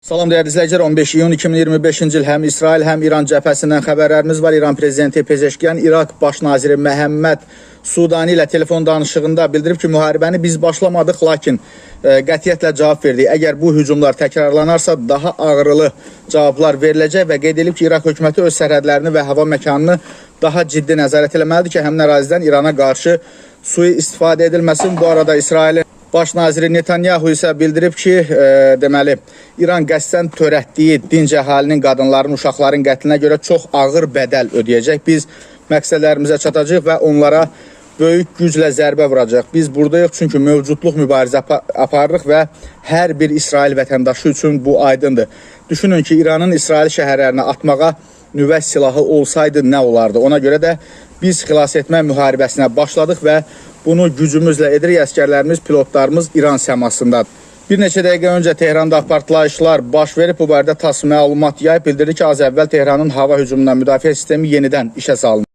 Salam dəyərli izləyicilər, 15 iyun 2025-ci il həm İsrail, həm İran cəbhəsindən xəbərlərimiz var. İran prezidenti Pezeşkiyan, İraq baş naziri Məhəmməd Sudani ilə telefon danışığında bildirib ki, müharibəni biz başlamadıq, lakin qətiyyətlə cavab verdik. Əgər bu hücumlar təkrarlanarsa, daha ağrılı cavablar veriləcək və qeyd edilib ki, İraq hökuməti öz sərhədlərini və hava məkanını daha ciddi nəzarət eləməlidir ki, həmin ərazidən İrana qarşı sui-istifadə edilməsin. Bu arada İsrailin Baş naziri Netanyahu isə bildirib ki, deməli, İran qəsdən törətdiyi dinc əhalinin, qadınların, uşaqların qətlinə görə çox ağır bədəl ödəyəcək. Biz məqsədlərimizə çatacaq və onlara böyük güclə zərbə vuracaq. Biz buradayıq çünki mövcudluq mübarizə aparırıq və hər bir İsrail vətəndaşı üçün bu aydındır. Düşünün ki, İranın İsrail şəhərlərinə atmağa nüvə silahı olsaydı nə olardı? Ona görə də biz xilas etmə müharibəsinə başladıq və bunu gücümüzlə edirik. Əskərlərimiz, pilotlarımız İran səmasındadır. Bir neçə dəqiqə öncə Tehranda partlayışlar baş verib. Bu barədə TASS məlumat yayıb. Bildirdi ki, az əvvəl Tehranın hava hücumundan müdafiə sistemi yenidən işə salınıb.